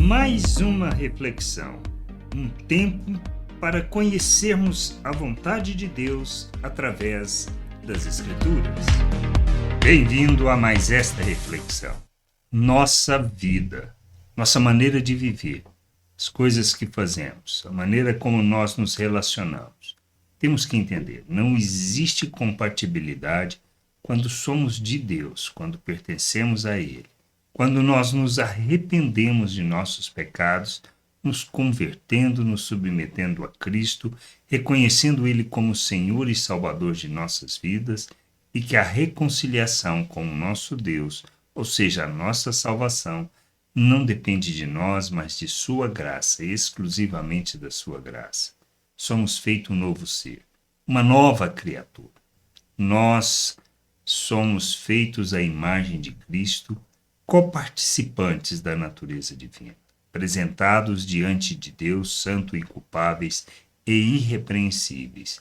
Mais uma reflexão, um tempo para conhecermos a vontade de Deus através das Escrituras. Bem-vindo a mais esta reflexão. Nossa vida, nossa maneira de viver, as coisas que fazemos, a maneira como nós nos relacionamos. Temos que entender, não existe compatibilidade quando somos de Deus, quando pertencemos a Ele. Quando nós nos arrependemos de nossos pecados, nos convertendo, nos submetendo a Cristo, reconhecendo Ele como Senhor e Salvador de nossas vidas, e que a reconciliação com o nosso Deus, ou seja, a nossa salvação, não depende de nós, mas de Sua graça, exclusivamente da Sua graça. Somos feito um novo ser, uma nova criatura. Nós somos feitos à imagem de Cristo, coparticipantes da natureza divina, apresentados diante de Deus, santo, inculpáveis e irrepreensíveis.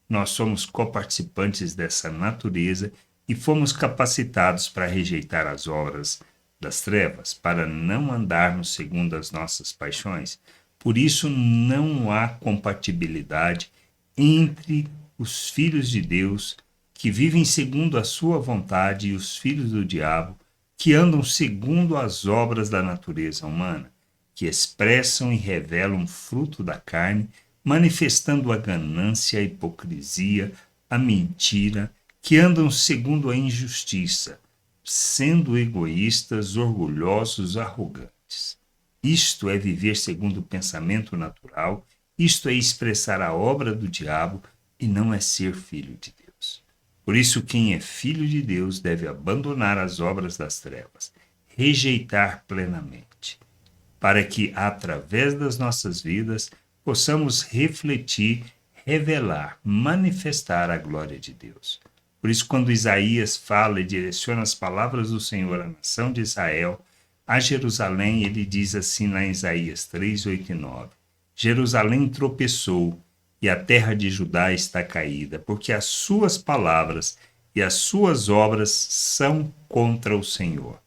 Nós somos coparticipantes dessa natureza e fomos capacitados para rejeitar as obras das trevas, para não andarmos segundo as nossas paixões. Por isso não há compatibilidade entre os filhos de Deus, que vivem segundo a sua vontade, e os filhos do diabo, que andam segundo as obras da natureza humana, que expressam e revelam fruto da carne, manifestando a ganância, a hipocrisia, a mentira, que andam segundo a injustiça, sendo egoístas, orgulhosos, arrogantes. Isto é viver segundo o pensamento natural, isto é expressar a obra do diabo e não é ser filho de Deus. Por isso, quem é filho de Deus deve abandonar as obras das trevas, rejeitar plenamente, para que, através das nossas vidas, possamos refletir, revelar, manifestar a glória de Deus. Por isso, quando Isaías fala e direciona as palavras do Senhor à nação de Israel, a Jerusalém, ele diz assim lá em Isaías 3, 8 e 9: Jerusalém tropeçou, e a terra de Judá está caída, porque as suas palavras e as suas obras são contra o Senhor,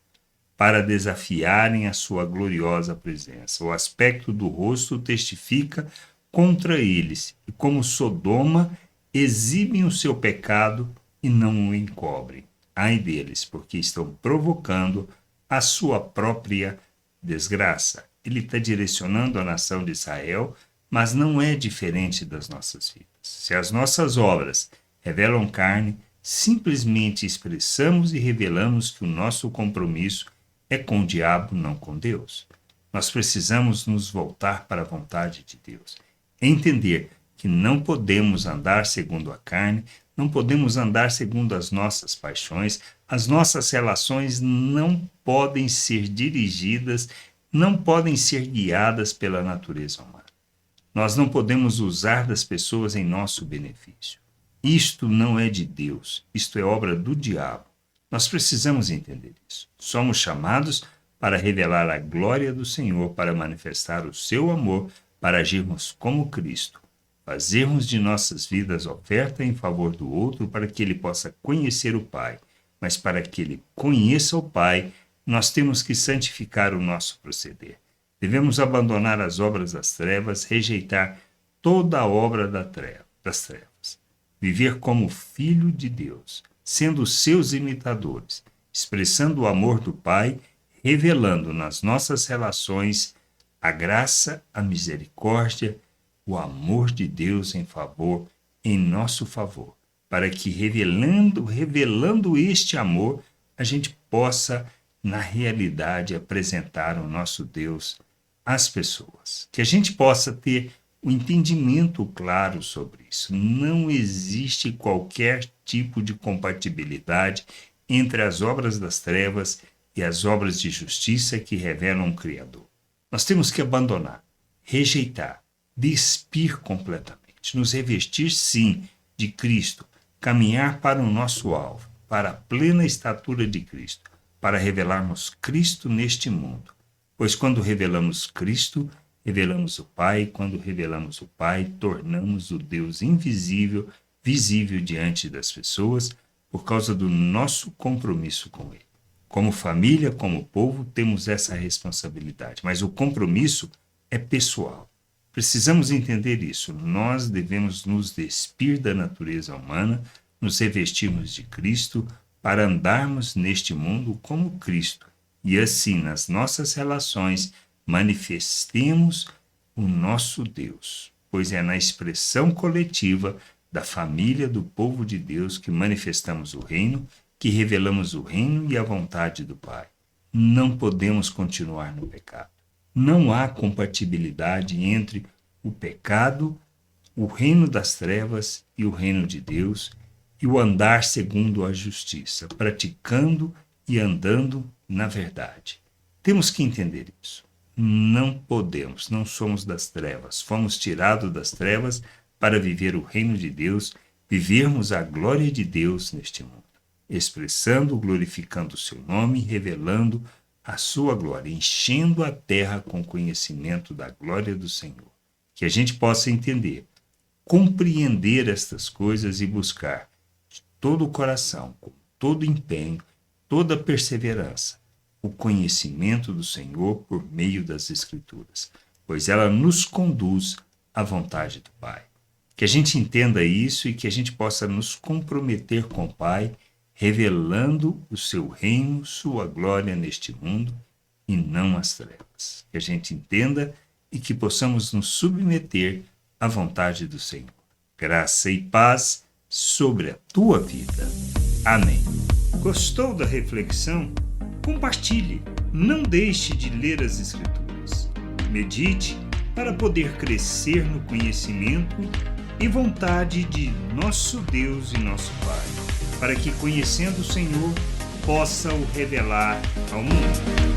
para desafiarem a sua gloriosa presença. O aspecto do rosto testifica contra eles, e como Sodoma, exibem o seu pecado e não o encobrem. Ai deles, porque estão provocando a sua própria desgraça. Ele está direcionando a nação de Israel, mas não é diferente das nossas vidas. Se as nossas obras revelam carne, simplesmente expressamos e revelamos que o nosso compromisso é com o diabo, não com Deus. Nós precisamos nos voltar para a vontade de Deus. Entender que não podemos andar segundo a carne, não podemos andar segundo as nossas paixões, as nossas relações não podem ser dirigidas, não podem ser guiadas pela natureza humana. Nós não podemos usar das pessoas em nosso benefício. Isto não é de Deus, isto é obra do diabo. Nós precisamos entender isso. Somos chamados para revelar a glória do Senhor, para manifestar o seu amor, para agirmos como Cristo, fazermos de nossas vidas oferta em favor do outro para que ele possa conhecer o Pai. Mas para que ele conheça o Pai, nós temos que santificar o nosso proceder. Devemos abandonar as obras das trevas, rejeitar toda a obra das trevas. Viver como filho de Deus, sendo seus imitadores, expressando o amor do Pai, revelando nas nossas relações a graça, a misericórdia, o amor de Deus em nosso favor, para que revelando este amor, a gente possa, na realidade, apresentar o nosso Deus às pessoas. Que a gente possa ter um entendimento claro sobre isso. Não existe qualquer tipo de compatibilidade entre as obras das trevas e as obras de justiça que revelam o Criador. Nós temos que abandonar, rejeitar, despir completamente, nos revestir, sim, de Cristo, caminhar para o nosso alvo, para a plena estatura de Cristo, para revelarmos Cristo neste mundo. Pois quando revelamos Cristo, revelamos o Pai, quando revelamos o Pai, tornamos o Deus invisível, visível diante das pessoas, por causa do nosso compromisso com Ele. Como família, como povo, temos essa responsabilidade, mas o compromisso é pessoal. Precisamos entender isso. Nós devemos nos despir da natureza humana, nos revestirmos de Cristo para andarmos neste mundo como Cristo. E assim, nas nossas relações, manifestemos o nosso Deus, pois é na expressão coletiva da família do povo de Deus que manifestamos o reino, que revelamos o reino e a vontade do Pai. Não podemos continuar no pecado. Não há compatibilidade entre o pecado, o reino das trevas e o reino de Deus, e o andar segundo a justiça, praticando e andando na verdade. Temos que entender isso. Não podemos, não somos das trevas. Fomos tirados das trevas para viver o reino de Deus, vivermos a glória de Deus neste mundo, expressando, glorificando o seu nome, revelando a sua glória, enchendo a terra com conhecimento da glória do Senhor. Que a gente possa entender, compreender estas coisas e buscar de todo o coração, com todo empenho, toda perseverança, o conhecimento do Senhor por meio das Escrituras, pois ela nos conduz à vontade do Pai. Que a gente entenda isso e que a gente possa nos comprometer com o Pai, revelando o seu reino, sua glória neste mundo e não as trevas. Que a gente entenda e que possamos nos submeter à vontade do Senhor. Graça e paz sobre a tua vida. Amém. Gostou da reflexão? Compartilhe. Não deixe de ler as Escrituras. Medite para poder crescer no conhecimento e vontade de nosso Deus e nosso Pai, para que, conhecendo o Senhor, possa o revelar ao mundo.